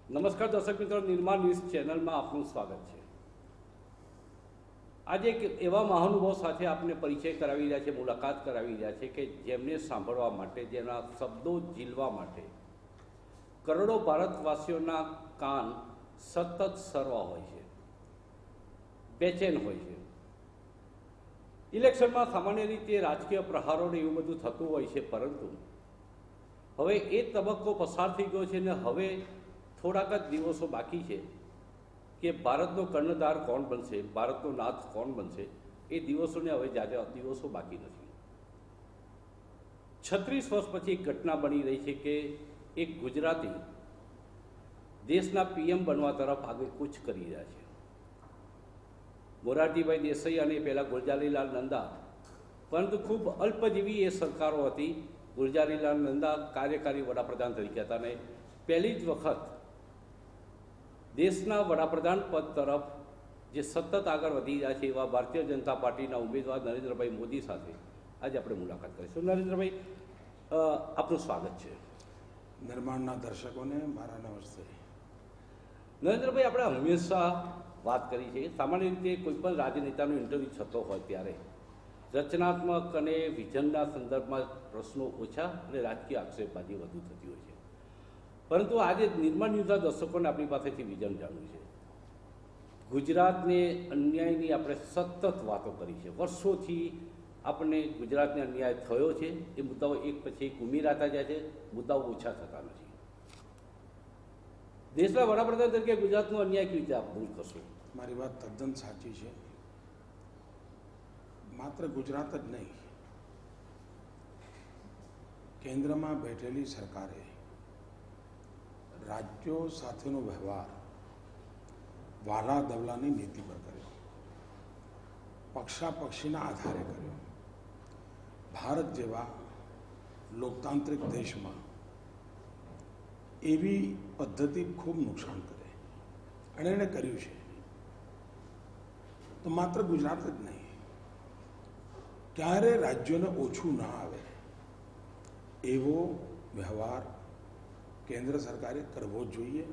નમસ્કાર દર્શક મિત્રો, નિર્માણ ન્યૂઝ ચેનલમાં આપનું સ્વાગત છે। આજે એક એવા મહાનુભાવ સાથે આપને પરિચય કરાવી રહ્યા છે, મુલાકાત કરાવી રહ્યા છે કે જેમને સાંભળવા માટે, જેના શબ્દો ઝીલવા માટે કરોડો ભારતવાસીઓના કાન સતત સરવા હોય છે, બેચેન હોય છે। ઇલેક્શનમાં સામાન્ય રીતે રાજકીય પ્રહારોને એવું બધું થતું હોય છે, પરંતુ હવે એ તબક્કો પસાર થઈ ગયો છે ને હવે થોડાક જ દિવસો બાકી છે કે ભારતનો કર્ણધાર કોણ બનશે, ભારતનો નાથ કોણ બનશે, એ દિવસોને હવે જાજા દિવસો બાકી નથી। 36 વર્ષ પછી એક ઘટના બની રહી છે કે એક ગુજરાતી દેશના પીએમ બનવા તરફ આગળ કૂચ કરી રહ્યા છે। મોરારજીભાઈ દેસાઈ અને પહેલાં ગુલજારીલાલ નંદા, પરંતુ ખૂબ અલ્પજીવી એ સરકારો હતી। ગુલજારીલાલ નંદા કાર્યકારી વડાપ્રધાન તરીકે હતા અને પહેલી જ વખત દેશના વડાપ્રધાન પદ તરફ જે સતત આગળ વધી રહ્યા છે એવા ભારતીય જનતા પાર્ટીના ઉમેદવાર નરેન્દ્રભાઈ મોદી સાથે આજે આપણે મુલાકાત કરીશું। નરેન્દ્રભાઈ, આપનું સ્વાગત છે। નિર્માણના દર્શકોને મારા નમસ્તે। નરેન્દ્રભાઈ, આપણે હંમેશા વાત કરી છે, સામાન્ય રીતે કોઈ પણ રાજનેતાનો ઇન્ટરવ્યૂ થતો હોય ત્યારે રચનાત્મક અને વિઝનના સંદર્ભમાં પ્રશ્નો ઓછા અને રાજકીય આક્ષેપબાજી વધુ થતી હોય છે, પરંતુ આજે નિર્માણ ન્યૂઝના દર્શકોને આપણી પાસેથી વિઝન જાણવું છે। ગુજરાતને અન્યાયની આપણે સતત વાતો કરી છે, વર્ષોથી આપણને ગુજરાતને અન્યાય થયો છે, એ મુદ્દાઓ એક પછી એક ઉમેરાતા જાય છે, મુદ્દાઓ ઓછા થતા નથી। દેશના વડાપ્રધાન તરીકે ગુજરાતનો અન્યાય કેવી રીતે આપ દૂર કરશો? મારી વાત તદ્દન સાચી છે। માત્ર ગુજરાત જ નહીં, કેન્દ્રમાં બેઠેલી સરકારે રાજ્યો સાથેનો વ્યવહાર વાલા દવલાની નીતિ પર કર્યો, પક્ષાપક્ષીના આધારે કર્યો। ભારત જેવા લોકતાંત્રિક દેશમાં એવી પદ્ધતિ ખૂબ નુકસાન કરે અને એણે કર્યું છે। તો માત્ર ગુજરાત જ નહીં, ક્યારે રાજ્યોને ઓછું ના આવે એવો વ્યવહાર કેન્દ્ર સરકારે કરવો જ જોઈએ।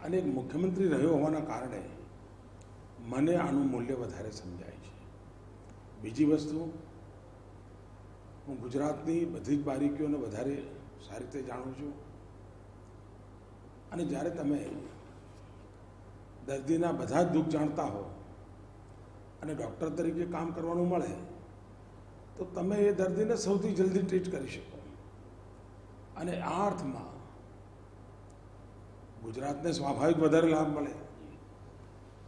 અને એક મુખ્યમંત્રી રહ્યો હોવાના કારણે મને આનું મૂલ્ય વધારે સમજાય છે। બીજી વસ્તુ, હું ગુજરાતની બધી જ બારીકીઓને વધારે સારી રીતે જાણું છું અને જ્યારે તમે દર્દીના બધા જ દુઃખ જાણતા હો અને ડૉક્ટર તરીકે કામ કરવાનું મળે તો તમે એ દર્દીને સૌથી જલ્દી ટ્રીટ કરી શકો। અને આ અર્થમાં ગુજરાતને સ્વાભાવિક વધારે લાભ મળે,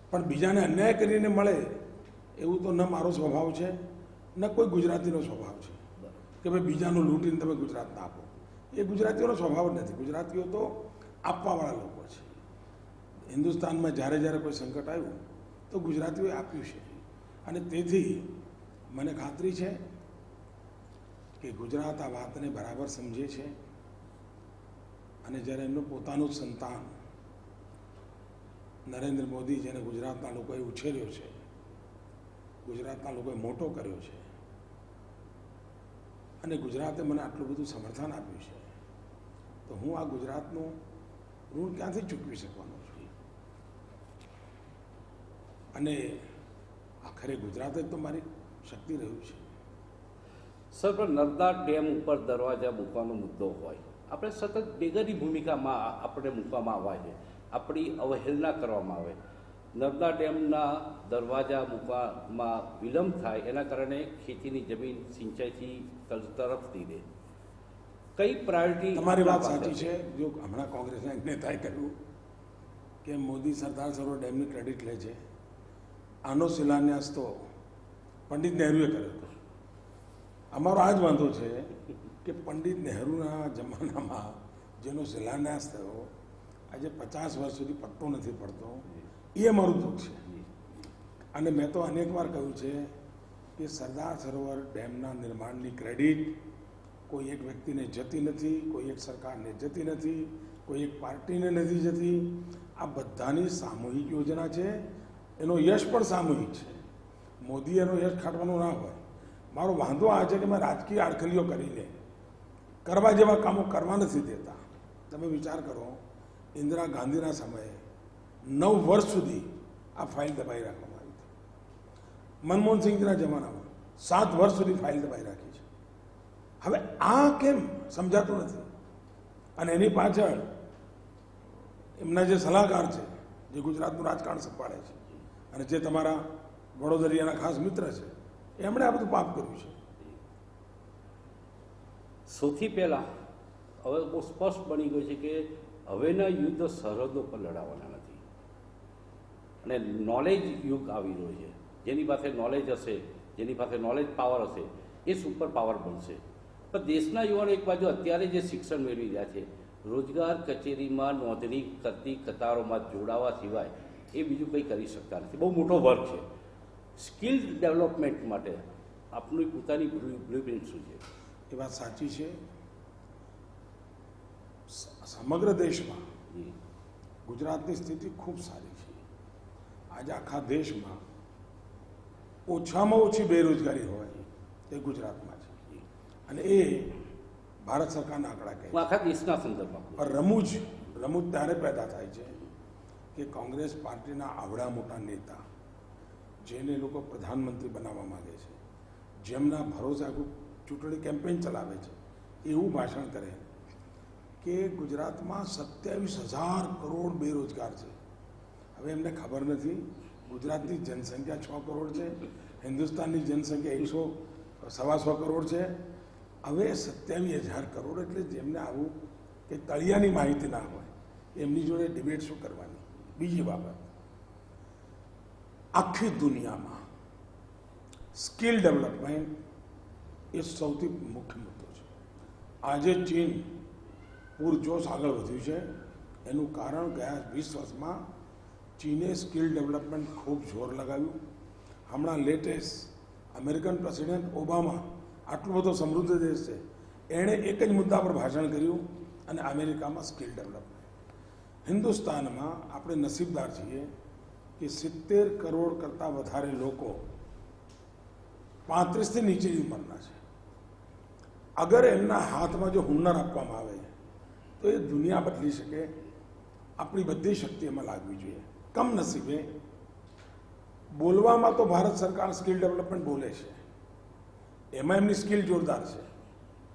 પણ બીજાને અન્યાય કરીને મળે એવું તો ન મારો સ્વભાવ છે ન કોઈ ગુજરાતીનો સ્વભાવ છે કે ભાઈ બીજાનું લૂંટીને તમે ગુજરાતને આપો। એ ગુજરાતીઓનો સ્વભાવ જ નથી। ગુજરાતીઓ તો આપવાવાળા લોકો છે। હિન્દુસ્તાનમાં જ્યારે જ્યારે કોઈ સંકટ આવ્યું તો ગુજરાતીઓએ આપ્યું છે અને તેથી મને ખાતરી છે કે ગુજરાત આ વાતને બરાબર સમજે છે અને જ્યારે એમનું પોતાનું જ સંતાન નરેન્દ્ર મોદી, જેને ગુજરાતના લોકોએ ઉછેર્યો છે, ગુજરાતના લોકોએ મોટો કર્યો છે અને ગુજરાતે મને આટલું બધું સમર્થન આપ્યું છે, તો હું આ ગુજરાતનું ઋણ ક્યાંથી ચૂકવી શકવાનો છું? અને આખરે ગુજરાત જ તો મારી શક્તિ રહ્યું છે। સર, પણ નર્મદા ડેમ ઉપર દરવાજા મૂકવાનો મુદ્દો હોય, આપણે સતત બેગરની ભૂમિકામાં આપણે મૂકવામાં આવે છે, આપણી અવહેલના કરવામાં આવે। નર્મદા ડેમના દરવાજા મૂકવામાં વિલંબ થાય એના કારણે ખેતીની જમીન સિંચાઈથી તરફથી દે, કઈ પ્રાયોરિટી? તમારી વાત સાચી છે। જો હમણાં કોંગ્રેસના એક નેતાએ કહ્યું કે મોદી સરદાર સરોવર ડેમની ક્રેડિટ લે છે, આનો શિલાન્યાસ તો પંડિત નહેરુએ કર્યો હતો। અમારો આ જ વાંધો છે કે પંડિત નહેરુના જમાનામાં જેનો શિલાન્યાસ થયો આજે 50 વર્ષ સુધી પત્તો નથી પડતો, એ અમારું દુઃખ છે। અને મેં તો અનેક વાર કહ્યું છે કે સરદાર સરોવર ડેમના નિર્માણની ક્રેડિટ કોઈ એક વ્યક્તિને જતી નથી, કોઈ એક સરકારને જતી નથી, કોઈ એક પાર્ટીને નથી જતી। આ બધાની સામૂહિક યોજના છે, એનો યશ પણ સામૂહિક છે। મોદી એનો યશ ખાટવાનો ના હોય। મારો વાંધો આ છે કે મેં રાજકીય આડખલીઓ કરીને કરવા જેવા કામો કરવા નથી દેતા। તમે વિચાર કરો ઇન્દિરા ગાંધીના સમયે 9 વર્ષ સુધી આ ફાઇલ દબાઈ રાખવામાં આવી હતી. મનમોહન સિંહના જમાનામાં 7 વર્ષ સુધી ફાઇલ દબાઈ રાખી છે. હવે આ કેમ સમજાતું નથી? અને એની પાછળ એમના જે સલાહકાર છે, જે ગુજરાતનું રાજકારણ સંભાળે છે અને જે તમારા વડોદરિયાના ખાસ મિત્ર છે, એમણે આ બધું પાપ કર્યું છે. સૌથી પહેલાં હવે બહુ સ્પષ્ટ બની ગયું છે કે હવેના યુદ્ધ સરહદો પર લડાવવાના નથી અને નોલેજ યુગ આવી રહ્યો છે. જેની પાસે નોલેજ હશે, જેની પાસે નોલેજ પાવર હશે, એ સુપર પાવર બનશે. પણ દેશના યુવાનો એક બાજુ અત્યારે જે શિક્ષણ મેળવી રહ્યા છે, રોજગાર કચેરીમાં નોંધણી કરતી કતારોમાં જોડાવા સિવાય એ બીજું કંઈ કરી શકતા નથી. બહુ મોટો વર્ક છે. સ્કિલ ડેવલપમેન્ટ માટે આપની પોતાની બ્લુપ્રિન્ટ શું છે? એ વાત સાચી છે. સમગ્ર દેશમાં જી ગુજરાતની સ્થિતિ ખૂબ સારી છે. આજે આખા દેશમાં ઓછામાં ઓછી બેરોજગારી હોય તે ગુજરાતમાં છે અને એ ભારત સરકારના આંકડા કહે હું આખા દેશના સંદર્ભમાં કહું. પણ રમૂજ ત્યારે પેદા થાય છે કે કોંગ્રેસ પાર્ટીના આવડા મોટા નેતા, જેને લોકો પ્રધાનમંત્રી બનાવવા માંગે છે, જેમના ભરોસે આખું ચૂંટણી કેમ્પેઇન ચલાવે છે, એવું ભાષણ કરે કે ગુજરાતમાં 27,000 કરોડ બેરોજગાર છે. હવે એમને ખબર નથી ગુજરાતની જનસંખ્યા 6 કરોડ છે, હિન્દુસ્તાનની જનસંખ્યા 100 કરોડ છે. હવે 27,000 કરોડ એટલે જેમને આવું કે તળિયાની માહિતી ના હોય એમની જોડે ડિબેટ શું કરવાની? બીજી બાબત, આખી દુનિયામાં સ્કિલ ડેવલપમેન્ટ એ સૌથી મુખ્ય મુદ્દો છે. આજે ચીન પૂરજોશ આગળ વધ્યું છે. એનું કારણ ગયા 20 વર્ષમાં ચીને સ્કિલ ડેવલપમેન્ટ ખૂબ જોર લગાવ્યું. હમણાં લેટેસ્ટ અમેરિકન પ્રેસિડેન્ટ ઓબામા, આટલો બધો સમૃદ્ધ દેશ છે, એણે એક જ મુદ્દા પર ભાષણ કર્યું અને અમેરિકામાં સ્કિલ ડેવલપમેન્ટ. હિન્દુસ્તાનમાં આપણે નસીબદાર છીએ કે 70 કરોડ કરતાં વધારે લોકો 35થી નીચેની ઉંમરના છે. અગર એમના હાથમાં જો હુનર આપવામાં આવે તો એ દુનિયા બદલી શકે. આપણી બધી શક્તિ એમાં લાગવી જોઈએ. કમનસીબે બોલવામાં તો ભારત સરકાર સ્કિલ ડેવલપમેન્ટ બોલે છે, એમાં એમની સ્કિલ જોરદાર છે,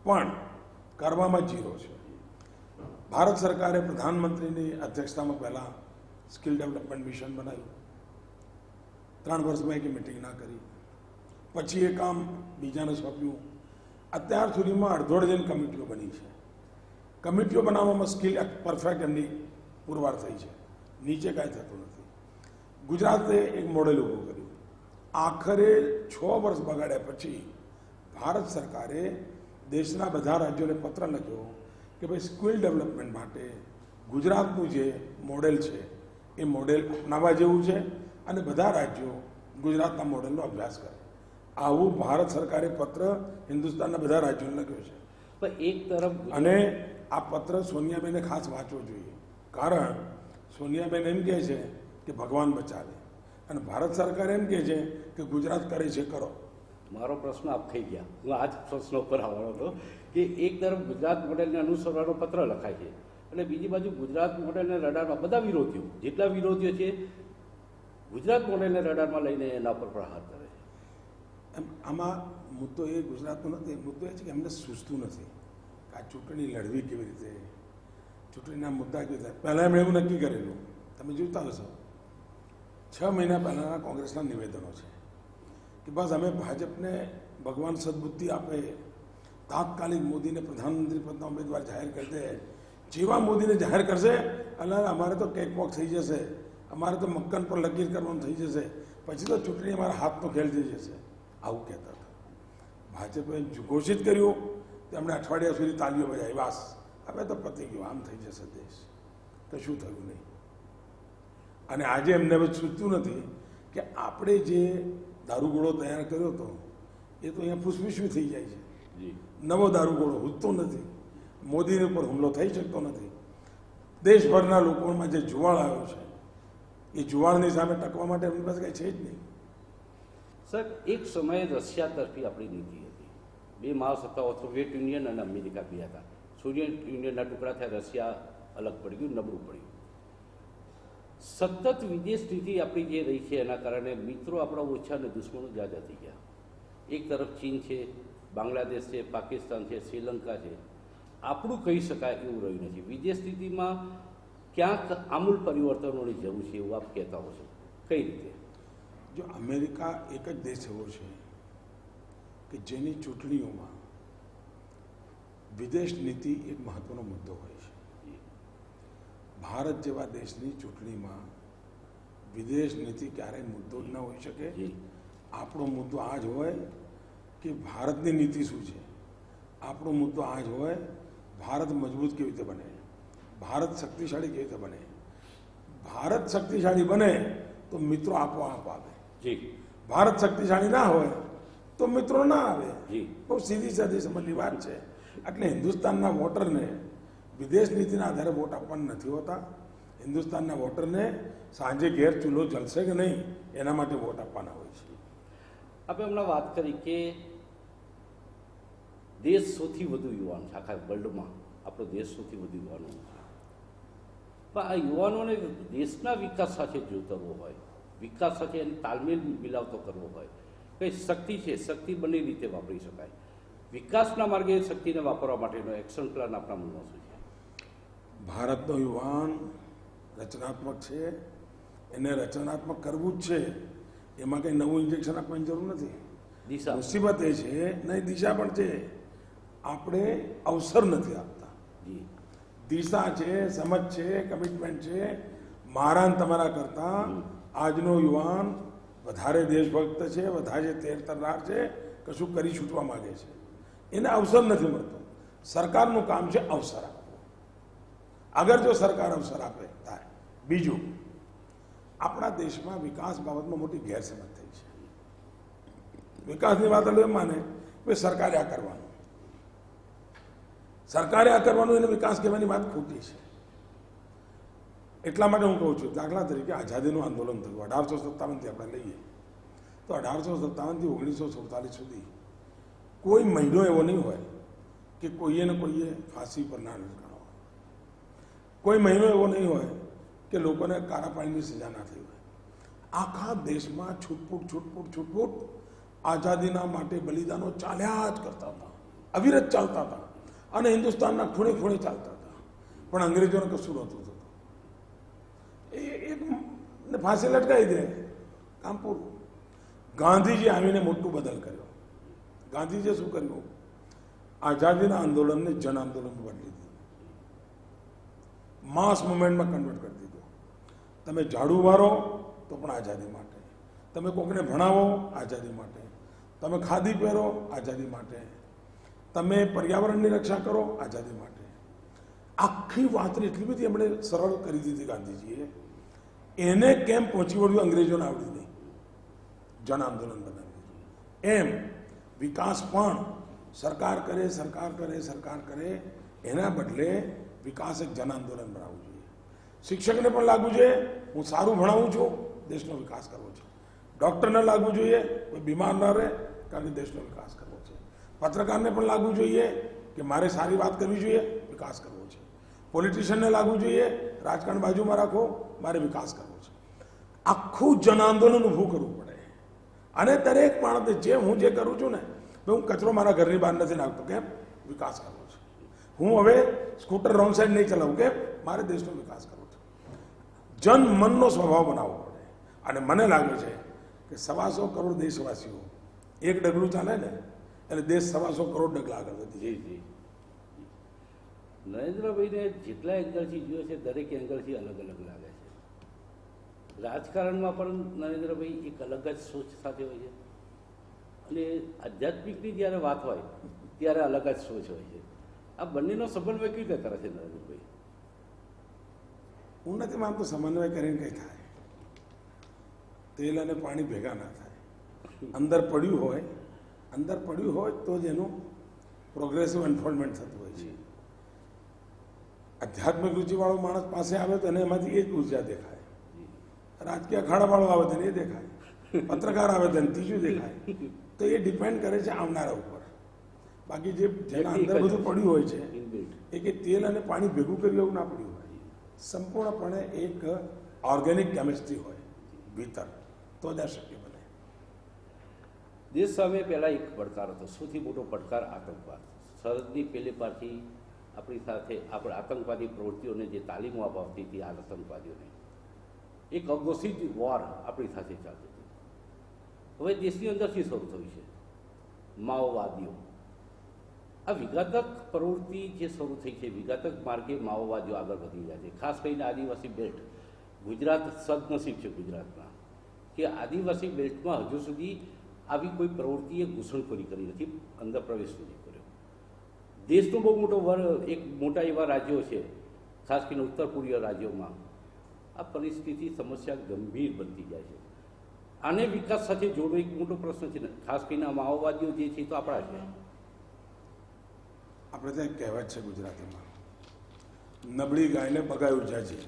પણ કરવામાં જીરો છે. ભારત સરકારે પ્રધાનમંત્રીની અધ્યક્ષતામાં પહેલાં સ્કિલ ડેવલપમેન્ટ મિશન બનાવ્યું. 3 વર્ષમાં એક મિટિંગ ના કરી, પછી એ કામ બીજાને સોંપ્યું. અત્યાર સુધીમાં અડધો ડઝન કમિટીઓ બની છે. કમિટીઓ બનાવવામાં સ્કિલ પરફેક્ટ એમની પુરવાર થઈ છે, નીચે કાંઈ થતું નથી. ગુજરાતે એક મોડેલ ઊભું કર્યું. આખરે 6 વર્ષ બગાડ્યા પછી ભારત સરકારે દેશના બધા રાજ્યોને પત્ર લખ્યો કે ભાઈ સ્કિલ ડેવલપમેન્ટ માટે ગુજરાતનું જે મોડેલ છે એ મોડેલ અપનાવવા જેવું છે અને બધા રાજ્યો ગુજરાતના મોડેલનો અભ્યાસ કરે. આવું ભારત સરકારે પત્ર હિન્દુસ્તાનના બધા રાજ્યોને લખ્યો છે. પણ એક તરફ અને આ પત્ર સોનિયાબેને ખાસ વાંચવો જોઈએ, કારણ સોનિયાબેન એમ કહે છે કે ભગવાન બચાવે અને ભારત સરકાર એમ કહે છે કે ગુજરાત કરે છે કરો. મારો પ્રશ્ન આપ થઈ ગયા. હું આ જ પ્રશ્ન ઉપર આવવાનો હતો કે એક તરફ ગુજરાત મોડેલને અનુસરવાનો પત્ર લખાય છે અને બીજી બાજુ ગુજરાત મોડેલને રડારમાં બધા વિરોધીઓ, જેટલા વિરોધીઓ છે, ગુજરાત મોડેલને રડારમાં લઈને એના પર પ્રહાર કરે છે. એમ આમાં મુદ્દો એ ગુજરાતનો નથી. મુદ્દો એ છે કે એમને સૂઝતું નથી કે આ ચૂંટણી લડવી કેવી રીતે, ચૂંટણીના મુદ્દા કેવી રીતે. પહેલાં એમણે એવું નક્કી કરેલું, તમે જોતા હશો 6 મહિના પહેલાંના કોંગ્રેસના નિવેદનો છે કે બસ અમે ભાજપને ભગવાન સદબુદ્ધિ આપે, તાત્કાલિક મોદીને પ્રધાનમંત્રી પદના ઉમેદવાર જાહેર કરી દે. જેવા મોદીને જાહેર કરશે એટલે અમારે તો કેકવોક થઈ જશે, અમારે તો મક્કન પર લકીર કરવાનું થઈ જશે, પછી તો ચૂંટણી અમારા હાથનો ખેલ થઈ જશે. આવું કહેતા હતા. ભાજપે ઘોષિત કર્યું તેમણે અઠવાડિયા સુધી તાલીઓ બજાવી, વાસ હવે તો પતી ગયું, આમ થઈ જશે દેશ. કશું થયું નહીં. અને આજે એમને હવે સૂચતું નથી કે આપણે જે દારૂગોળો તૈયાર કર્યો હતો એ તો અહીંયા ફૂસફૂસવી થઈ જાય છે. નવો દારૂગોળો હૂજતો નથી, મોદીની ઉપર હુમલો થઈ શકતો નથી. દેશભરના લોકોમાં જે જુવાળ આવ્યો છે એ જુવાળની સામે ટકવા માટે એમની પાસે કંઈ છે જ નહીં. સર, એક સમયે રશિયા તરફી આપણી નીતિ હતી. 2 મહાસત્તાઓ સોવિયત યુનિયન અને અમેરિકા બે હતા. સોવિયત યુનિયનના ટુકડા થયા, રશિયા અલગ પડી ગયું, નબળું પડ્યું. સતત વિદેશ નીતિ આપણી જે રહી છે એના કારણે મિત્રો આપણા ઓછા અને દુશ્મનો જાજા થઈ ગયા. એક તરફ ચીન છે, બાંગ્લાદેશ છે, પાકિસ્તાન છે, શ્રીલંકા છે. આપણું કહી શકાય એવું રહ્યું નથી. વિદેશ નીતિમાં ક્યાંક આમૂલ પરિવર્તનોની જરૂર છે એવું આપ કહેતા હો છો. કઈ રીતે? જો અમેરિકા એક જ દેશ એવો છે કે જેની ચૂંટણીઓમાં વિદેશ નીતિ એક મહત્વનો મુદ્દો હોય છે. ભારત જેવા દેશની ચૂંટણીમાં વિદેશ નીતિ ક્યારેય મુદ્દો ન હોઈ શકે. આપણો મુદ્દો આ જ હોય કે ભારતની નીતિ શું છે. આપણો મુદ્દો આ જ હોય ભારત મજબૂત કેવી રીતે બને, ભારત શક્તિશાળી કેવી રીતે બને. ભારત શક્તિશાળી બને તો મિત્રો આપોઆપ આવે. જી ભારત શક્તિશાળી ના હોય તો મિત્રો ના આવે. જી બહુ સીધી સાદી સમજની વાત છે. એટલે હિન્દુસ્તાનના વોટરને વિદેશ નીતિના આધારે વોટ આપવાના નથી હોતા. હિન્દુસ્તાનના વોટરને સાંજે ઘેર ચૂલો જલશે કે નહીં એના માટે વોટ આપવાના હોય છે. આપણે હમણાં વાત કરી કે દેશ સૌથી વધુ યુવાન છે આખા વર્લ્ડમાં. આપણો દેશ સૌથી વધુ યુવાનો છે. પણ આ યુવાનોને દેશના વિકાસ સાથે જોતરવો હોય, વિકાસ સાથે એની તાલમેલ મિલાવતો કરવો હોય, કઈ શક્તિ છે, શક્તિ બંને રીતે વાપરી શકાય. વિકાસના માર્ગે શક્તિને વાપરવા માટેનો એક્શન પ્લાન આપણા મનમાં શું છે? ભારતનો યુવાન રચનાત્મક છે, એને રચનાત્મક કરવું જ છે. એમાં કંઈ નવું ઇન્જેક્શન આપવાની જરૂર નથી. દિશા મુસીબત એ છે નહીં, દિશા પણ છે. આપણે અવસર નથી આપતા. જી દિશા છે, સમજ છે, કમિટમેન્ટ છે. મારા ને તમારા કરતા આજનો યુવાન વધારે દેશભક્ત છે, વધારે તેર-તરાર છે, કશું કરી છૂટવા માંગે છે. એને અવસર નથી મળતો. સરકારનું કામ છે અવસર આપવો. અગર જો સરકાર અવસર આપે થાય. બીજું, આપણા દેશમાં વિકાસ બાબતમાં મોટી ગેરસમજ થઈ છે. વિકાસની વાત એટલે એમ માને કે સરકારે આ કરવાનું, સરકારે આ કરવાનું, એને વિકાસ કહેવાની વાત ખોટી છે. એટલા માટે હું કહું છું, દાખલા તરીકે આઝાદીનું આંદોલન થયું 1857થી આપણે લઈએ તો 1857થી 1947 સુધી કોઈ મહિનો એવો નહીં હોય કે કોઈએ ને કોઈએ ફાંસી પર ના લટકાણો હોય. કોઈ મહિનો એવો નહીં હોય કે લોકોને કાળા પાણીની સજા ના થઈ હોય. આખા દેશમાં છૂટપૂટ આઝાદીના માટે બલિદાનો ચાલ્યા જ કરતા હતા, અવિરત ચાલતા હતા. અને હિન્દુસ્તાનના ખૂણે ખૂણે ચાલતા હતા. પણ અંગ્રેજોને કશું નહોતું થતું. એક ફાંસી લટકાવી દે, કામ પૂરું. ગાંધીજી આવીને મોટું બદલ કર્યો. ગાંધીજીએ શું કર્યું? આઝાદીના આંદોલનને જન આંદોલનમાં બદલી દીધું, માસ મુવમેન્ટમાં કન્વર્ટ કરી દીધું. તમે ઝાડુ વારો તો પણ આઝાદી માટે, તમે કોકને ભણાવો આઝાદી માટે, તમે ખાદી પહેરો આઝાદી માટે, તમે પર્યાવરણની રક્ષા કરો આઝાદી માટે. આખી વાતને એટલી બધી એમણે સરળ કરી દીધી ગાંધીજીએ. એને કેમ પહોંચી વળ્યું અંગ્રેજોને આવડી નહીં, જન આંદોલન બનાવી દીધું. એમ વિકાસ પણ સરકાર કરે એના બદલે વિકાસ એક જન આંદોલન બનાવવું જોઈએ. શિક્ષકને પણ લાગવું જોઈએ હું સારું ભણાવું છું, દેશનો વિકાસ કરવો છે. ડૉક્ટરને લાગવું જોઈએ કોઈ બીમાર ન રહે કારણ કે દેશનો વિકાસ કરવો છે. પત્રકારને પણ લાગવું જોઈએ કે મારે સારી વાત કરવી જોઈએ, વિકાસ કરવો છે. પોલિટિશિયનને લાગવું જોઈએ રાજકારણ બાજુમાં રાખો, મારે વિકાસ કરવો છે. આખું જન આંદોલન ઊભું કરવું પડે. અને દરેક માણસને જે હું જે કરું છું ને, હું કચરો મારા ઘરની બહાર નથી નાખતો, કેમ? વિકાસ કરવો છે. હું હવે સ્કૂટર રોંગ સાઈડ નહીં ચલાવું, કેમ? મારે દેશનો વિકાસ કરવો છે. જન મનનો સ્વભાવ બનાવવો પડે. અને મને લાગે છે કે 125 કરોડ દેશવાસીઓ એક ડગલું ચાલે ને એટલે દેશ 125 કરોડ ડગલા આગળ વધી જાય. જી નરેન્દ્રભાઈને જેટલા એંગલથી જોયો છે દરેક એંગલથી અલગ અલગ લાગે છે. રાજકારણમાં પણ નરેન્દ્રભાઈ એક અલગ જ સોચ સાથે હોય છે અને આધ્યાત્મિકની જ્યારે વાત હોય ત્યારે અલગ જ સોચ હોય છે. આ બંનેનો સમન્વય કેવી રીતે કરે છે નરેન્દ્રભાઈ? હું નથી માનતો સમન્વય કરીને કંઈ થાય. તેલ અને પાણી ભેગા ના થાય. અંદર પડ્યું હોય તો જ એનું પ્રોગ્રેસિવ અનફોલ્ડમેન્ટ થતું હોય છે. આધ્યાત્મિક રુચિવાળો માણસ પાસે આવે તો એને એમાંથી એક ઉર્જા દેખાય. રાજકીય અખાડાવાળો આવે તો એ દેખાય, પત્રકાર આવે તો ત્રીજું દેખાય. તો એ ડિપેન્ડ કરે છે આવનારા ઉપર. બાકી જેના અંદર બધું પડ્યું હોય છે એ કે તેલ અને પાણી ભેગું કર્યું એવું ના પડ્યું હોય. સંપૂર્ણપણે એક ઓર્ગેનિક કેમિસ્ટ્રી હોય ભીતર, તો જ આ શક્ય બને. દેશ સામે પહેલાં એક પડકાર હતો, સૌથી મોટો પડકાર આતંકવાદ. સરહદની પેલે પારથી આપણી સાથે આપણે આતંકવાદી પ્રવૃત્તિઓને જે તાલીમો અપાવતી હતી આ આતંકવાદીઓને, એક અઘોષિત વોર આપણી સાથે ચાલતી હતી. હવે દેશની અંદરથી શરૂ થયું છે માઓવાદીઓ. આ વિઘાતક પ્રવૃત્તિ જે શરૂ થઈ છે, વિઘાતક માર્ગે માઓવાદીઓ આગળ વધી રહ્યા છે. ખાસ કરીને આદિવાસી બેલ્ટ, ગુજરાત સદનસીબ છે ગુજરાતમાં કે આદિવાસી બેલ્ટમાં હજુ સુધી આવી કોઈ પ્રવૃત્તિએ ઘૂસણખોરી કરી નથી, અંદર પ્રવેશ નથી કર્યો. દેશનો બહુ મોટો એક મોટા એવા રાજ્યો છે, ખાસ કરીને ઉત્તર પૂર્વીય રાજ્યોમાં આ પરિસ્થિતિ સમસ્યા ગંભીર બનતી જાય છે. આને વિકાસ સાથે જોડવો એક મોટો પ્રશ્ન છે ને. ખાસ કરીને આ માઓવાદીઓ જે છે એ તો આપણા છે. આપણે ત્યાં એક કહેવત છે ગુજરાતીમાં, નબળી ગાયને બગાયું જાજે.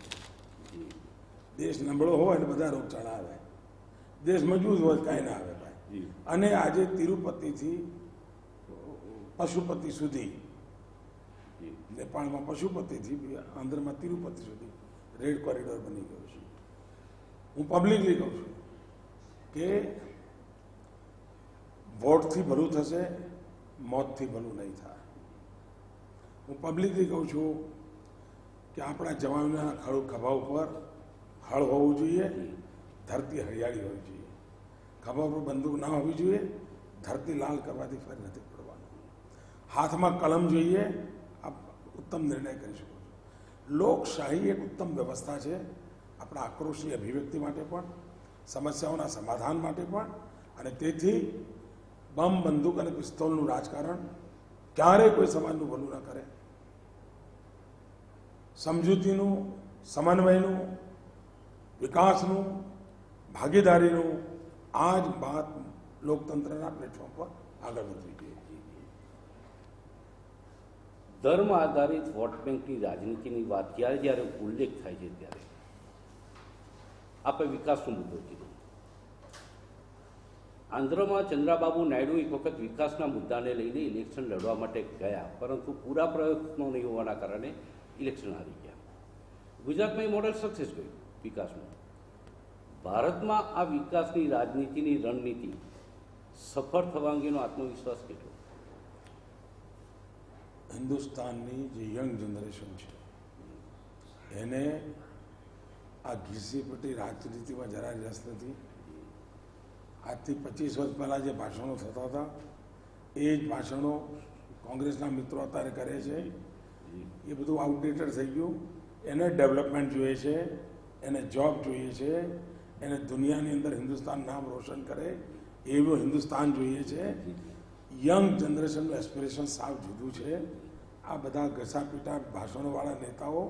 દેશ નબળો હોય ને બધા રોગચાળા આવે, દેશ મજબૂત હોય કાંઈ ના આવે ભાઈ. અને આજે તિરુપતિથી પશુપતિ સુધી, નેપાળમાં પશુપતિથી આંધ્રમાં તિરુપતિ સુધી રેડ કોરિડોર બની ગયો છે. હું પબ્લિકલી કહું છું કે વોટથી ભલું થશે, મોતથી ભલું નહીં થાય. હું પબ્લિકલી કહું છું કે આપણા જવાનોના ખભા ઉપર હળ હોવું જોઈએ, ધરતી હરિયાળી હોવી જોઈએ. ખભા ઉપર બંદૂક ના હોવી જોઈએ, ધરતી લાલ કરવાથી ફરી નથી પડવાનું. હાથમાં કલમ જોઈએ. આપ ઉત્તમ નિર્ણય કરી શકો છો. લોકશાહી એક ઉત્તમ વ્યવસ્થા છે આપણા આક્રોશની અભિવ્યક્તિ માટે પણ, સમસ્યાઓના સમાધાન માટે પણ. અને તેથી બમ, બંદૂક અને પિસ્તોલનું રાજકારણ ક્યારેય કોઈ સમાજનું ભલું ન કરે. સમજૂતીનું, સમન્વયનું, વિકાસનું, ભાગીદારીનું આ જ વાત લોકતંત્રના પ્લેટફોર્મ પર આગળ વધવી જોઈએ. ધર્મ આધારિત વોટ બેંકની રાજનીતિની વાત જ્યારે જ્યારે ઉલ્લેખ થાય છે ત્યારે આપણે વિકાસનો મુદ્દો કીધો. આંધ્રમાં ચંદ્રાબાબુ નાયડુ એક વખત વિકાસના મુદ્દાને લઈને ઇલેક્શન લડવા માટે ગયા, પરંતુ પૂરા પ્રયત્નો નહીં હોવાના કારણે ઇલેક્શન હારી ગયા. ગુજરાતમાં એ મોડેલ સક્સેસ ગયું વિકાસનું. ભારતમાં આ વિકાસની રાજનીતિની રણનીતિ સફળ થવા અંગેનો આત્મવિશ્વાસ કેટલો? હિન્દુસ્તાનની જે યંગ જનરેશન છે એને આ ઘીસીપટ્ટી રાજનીતિમાં જરાય રસ નથી. આજથી 25 વર્ષ પહેલાં જે ભાષણો થતા હતા એ જ ભાષણો કોંગ્રેસના મિત્રો અત્યારે કરે છે. એ બધું આઉટડેટેડ થઈ ગયું. એને ડેવલપમેન્ટ જોઈએ છે, એને જોબ જોઈએ છે, એને દુનિયાની અંદર હિન્દુસ્તાન નામ રોશન કરે એવું હિન્દુસ્તાન જોઈએ છે. યંગ જનરેશનનું એસ્પિરેશન સાવ જુદું છે. આ બધા ઘસાપીટા ભાષણોવાળા નેતાઓ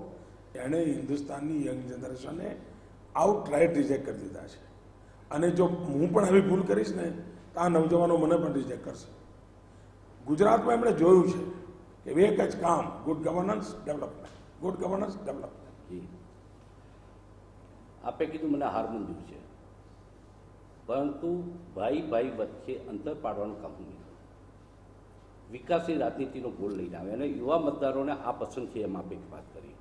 એણે હિન્દુસ્તાનની યંગ જનરેશનને આઉટરાઇટ રિજેક્ટ કરી દીધા છે. અને જો હું પણ આવી ભૂલ કરીશ ને તો આ નવજવાનો મને પણ રિજેક્ટ કરશે. ગુજરાતમાં એમણે જોયું છે કે એક જ કામ, good governance development, good governance development. આપે કીધું મને હાર મંજૂર છે, પરંતુ ભાઈ ભાઈ વચ્ચે અંતર પાડવાનું કામ નહીં. વિકાસની રાજનીતિનો ગોળ લઈને આવે અને યુવા મતદારોને આ પસંદ છે એમ આપે વાત કરી.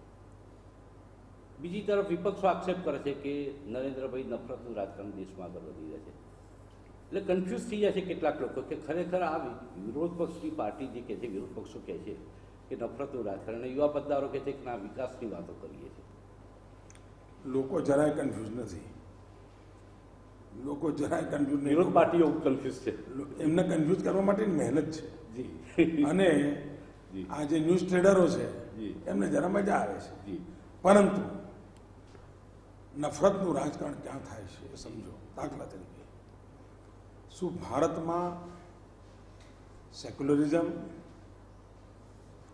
બીજી તરફ વિપક્ષો આક્ષેપ કરે છે કે નરેન્દ્રભાઈ નફરતનું રાજકારણ દેશમાં આગળ વધી રહ્યા છે. એટલે કન્ફ્યુઝ થઈ જાય છે કેટલાક લોકો કે ખરેખર આ વિરોધ પક્ષની પાર્ટી જે કહે છે, વિરોધ પક્ષો કહે છે કે નફરતનું રાજકારણ, અને યુવા મતદારો કહે છે કે ના વિકાસની વાતો કરીએ છીએ. લોકો જરાય કન્ફ્યુઝ નથી. લોકો જરાય કન્ફ્યુઝ નહીં. વિરોધ પાર્ટીઓ કન્ફ્યુઝ છે. એમને કન્ફ્યુઝ કરવા માટેની મહેનત છે. જી. અને આ જે ન્યૂઝ ટ્રેડરો છે એમને જરા મજા આવે છે. જી. પરંતુ નફરતનું રાજકારણ ક્યાં થાય છે એ સમજો. દાખલા તરીકે શું ભારતમાં સેક્યુલરિઝમ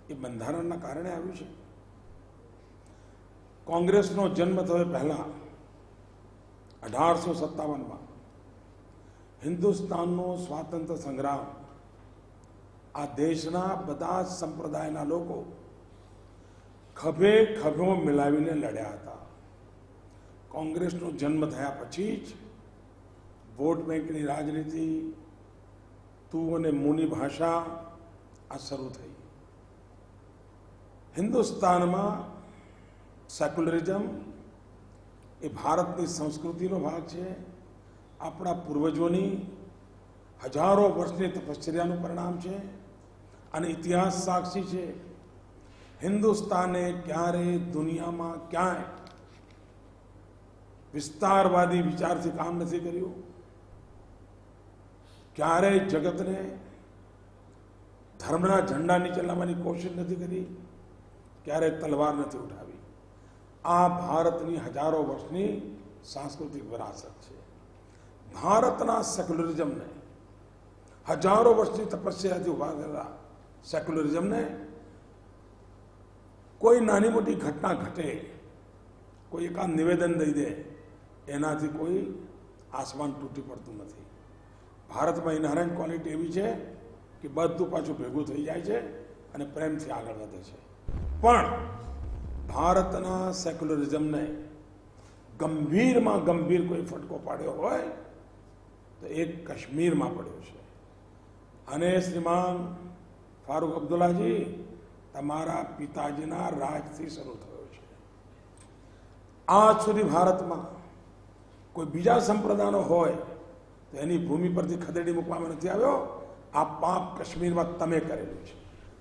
એ બંધારણના કારણે આવ્યું છે? કોંગ્રેસનો જન્મ થયો પહેલા 1857માં હિન્દુસ્તાનનો સ્વાતંત્ર્ય સંગ્રામ આ દેશના બધા જ સંપ્રદાયના લોકો ખભે ખભો મિલાવીને લડ્યા હતા. કોંગ્રેસનો જન્મ થયા પછી જ વોટ બેંકની રાજનીતિ, તું અને મુની ભાષા આ શરૂ થઈ. હિન્દુસ્તાનમાં સેક્યુલરિઝમ એ ભારતની સંસ્કૃતિનો ભાગ છે, આપણા પૂર્વજોની હજારો વર્ષની તપશ્ચર્યાનું પરિણામ છે અને ઇતિહાસ સાક્ષી છે. હિન્દુસ્તાને ક્યારે દુનિયામાં ક્યાંય વિસ્તારવાદી વિચારથી કામ નથી કર્યું, ક્યારેય જગતને ધર્મના ઝંડા નીચે લાવવાની કોશિશ નથી કરી, ક્યારેય તલવાર નથી ઉઠાવી. આ ભારતની હજારો વર્ષની સાંસ્કૃતિક વિરાસત છે. ભારતના સેક્યુલરિઝમને, હજારો વર્ષની તપસ્યાથી ઉભા કરેલા સેક્યુલરિઝમને કોઈ નાની મોટી ઘટના ઘટે, કોઈ એકાદ નિવેદન દઈ દે, એનાથી કોઈ આસમાન તૂટી પડતું નથી. ભારતમાં ઇનહેરન્ટ ક્વોલિટી એવી છે કે બધું પાછું ભેગું થઈ જાય છે અને પ્રેમથી આગળ વધે છે. પણ ભારતના સેક્યુલરિઝમને ગંભીરમાં ગંભીર કોઈ ફટકો પાડ્યો હોય તો એક કાશ્મીરમાં પડ્યો છે. અને શ્રીમાન ફારૂક અબ્દુલ્લાજી, તમારા પિતાજીના રાજથી શરૂ થયો છે. આજ સુધી ભારતમાં કોઈ બીજા સંપ્રદાયનો હોય તો એની ભૂમિ પરથી ખદેડી મૂકવામાં નથી આવ્યો. આ પાપ કાશ્મીરમાં તમે કરેલું છે.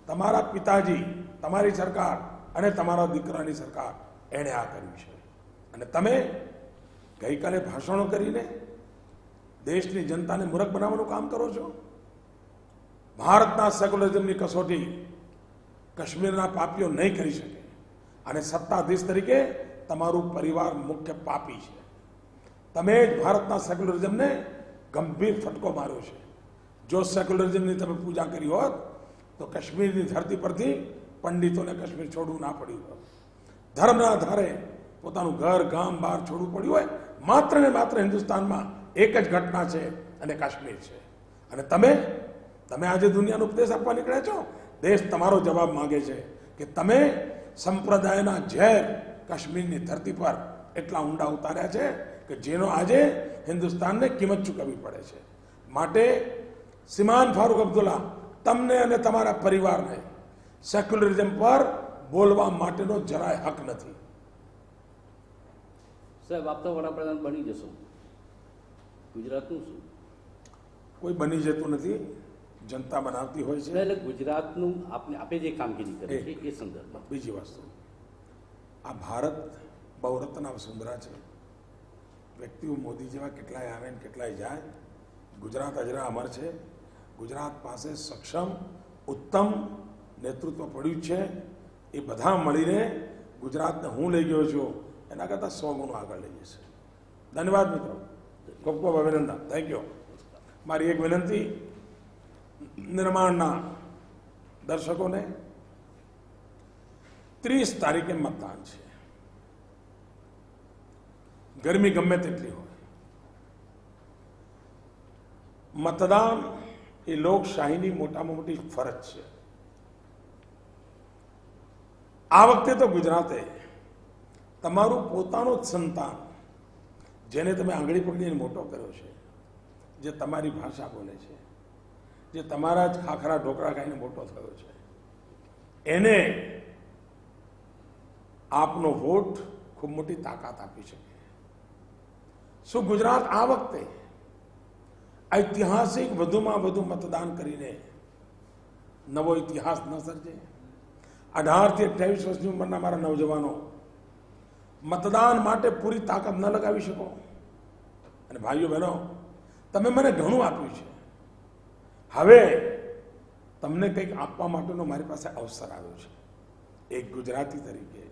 તમારા પિતાજી, તમારી સરકાર અને તમારા દીકરાની સરકાર એણે આ કર્યું છે. અને તમે ગઈકાલે ભાષણો કરીને દેશની જનતાને મૂર્ખ બનાવવાનું કામ કરો છો. ભારતના સેક્યુલરિઝમની કસોટી કાશ્મીરના પાપીઓ નહીં કરી શકે અને સત્તાધીશ તરીકે તમારું પરિવાર મુખ્ય પાપી છે. તમે જ ભારતના સેક્યુલરિઝમને ગંભીર ફટકો માર્યો છે. જો સેક્યુલરિઝમની તમે પૂજા કરી હોત તો કાશ્મીરની ધરતી પરથી પંડિતોને કાશ્મીર છોડવું ના પડ્યું હોત. ધર્મના આધારે પોતાનું ઘર, ગામ, બહાર છોડવું પડ્યું હોય. માત્ર ને માત્ર હિન્દુસ્તાનમાં એક જ ઘટના છે અને કાશ્મીર છે. અને તમે આજે દુનિયાનો ઉપદેશ આપવા નીકળ્યા છો. દેશ તમારો જવાબ માંગે છે કે તમે સંપ્રદાયના ઝેર કાશ્મીરની ધરતી પર એટલા ઊંડા ઉતાર્યા છે કે જેનો આજે હિન્દુસ્તાનને કિંમત ચૂકવવી પડે છે. માટે શ્રીમાન ફારૂક અબ્દુલ્લા, તમને અને તમારા પરિવારને સેક્યુલરિઝમ પર બોલવા માટેનો જરાય હક નથી. સાહેબ, આપ તો વડાપ્રધાન બની જશો, ગુજરાતનું શું? કોઈ બની જતું નથી, જનતા બનાવતી હોય છે. એટલે ગુજરાતનું આપે જે કામગીરી કરી છે એ સંદર્ભમાં. બીજી વસ્તુ, આ ભારત બહુરત્ન વસુંધરા છે. વ્યક્તિઓ મોદી જેવા કેટલાય આવે ને કેટલાય જાય. ગુજરાત અજરા અમર છે. ગુજરાત પાસે સક્ષમ, ઉત્તમ નેતૃત્વ પડ્યું છે. એ બધા મળીને ગુજરાતને હું લઈ ગયો છું એના કરતાં 100 ગુણો આગળ લઈ જશે. ધન્યવાદ મિત્રો, ખૂબ ખૂબ અભિનંદન. Thank you. મારી એક વિનંતી નિર્માણના દર્શકોને, 30 તારીખે મતદાન છે. ગરમી ગમે તેટલી હોય, મતદાન એ લોકશાહીની મોટામાં મોટી ફરજ છે. આ વખતે તો ગુજરાતે તમારું પોતાનું જ સંતાન, જેને તમે આંગળી પકડીને મોટો કર્યો છે, જે તમારી ભાષા બોલે છે, જે તમારા જ ખાખરા ઢોકળા ખાઈને મોટો થયો છે, એને આપનો વોટ ખૂબ મોટી તાકાત આપી શકે. શું ગુજરાત આ વખતે ઐતિહાસિક વધુમાં વધુ મતદાન કરીને નવો ઇતિહાસ ન સર્જે? 18 થી 28 વર્ષની ઉંમરના મારા નવજવાનો મતદાન માટે પૂરી તાકાત ન લગાવી શકો? અને ભાઈઓ બહેનો, તમે મને ઘણું આપ્યું છે. હવે તમને કંઈક આપવા માટેનો મારી પાસે અવસર આવ્યો છે. એક ગુજરાતી તરીકે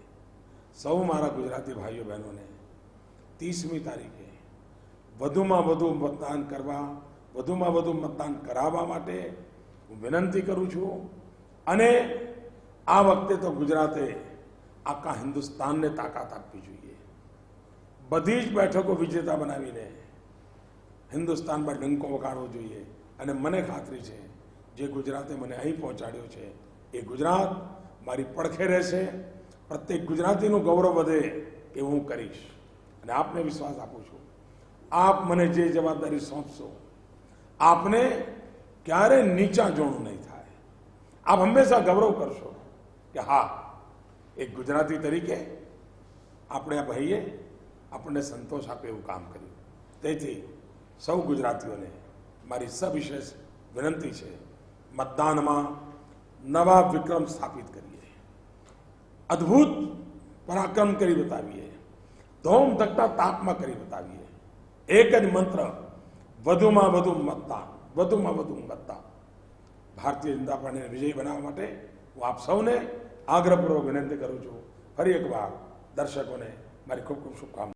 સૌ મારા ગુજરાતી ભાઈઓ બહેનોને 30મી તારીખે વધુમાં વધુ મતદાન કરવા, વધુમાં વધુ મતદાન કરાવવા માટે હું વિનંતી કરું છું. અને આ વખતે તો ગુજરાતે આખા હિન્દુસ્તાનને તાકાત આપવી જોઈએ. બધી જ બેઠકો વિજેતા બનાવીને હિન્દુસ્તાનમાં ડંકો વગાડવો જોઈએ. અને મને ખાતરી છે, જે ગુજરાતે મને અહીં પહોંચાડ્યો છે એ ગુજરાત મારી પડખે રહેશે. પ્રત્યેક ગુજરાતીનું ગૌરવ વધે એવું હું કરીશ. અને આપને વિશ્વાસ આપું છું, આપ મને જે જવાબદારી સોંપશો, આપને ક્યારે નીચા જોણું નહીં થાય. આપ હંમેશા ગૌરવ કરશો કે હા, એક ગુજરાતી તરીકે આપણે આ ભાઈએ આપણને સંતોષ આપે એવું કામ કર્યું. તેથી સૌ ગુજરાતીઓને મારી સવિશેષ વિનંતી છે, મતદાનમાં નવા વિક્રમ સ્થાપિત કરીએ, અદ્ભુત પરાક્રમ કરી બતાવીએ, ધોમ ધકતા તાપમાં કરી બતાવીએ. એક જ મંત્ર, વધુમાં વધુ મતદાન, વધુમાં વધુ મતદાન. ભારતીય જનતા પાર્ટીને વિજયી બનાવવા માટે હું આપ સૌને આગ્રહપૂર્વક વિનંતી કરું છું. ફરી એકવાર દર્શકોને મારી ખૂબ ખૂબ શુભકામનાઓ.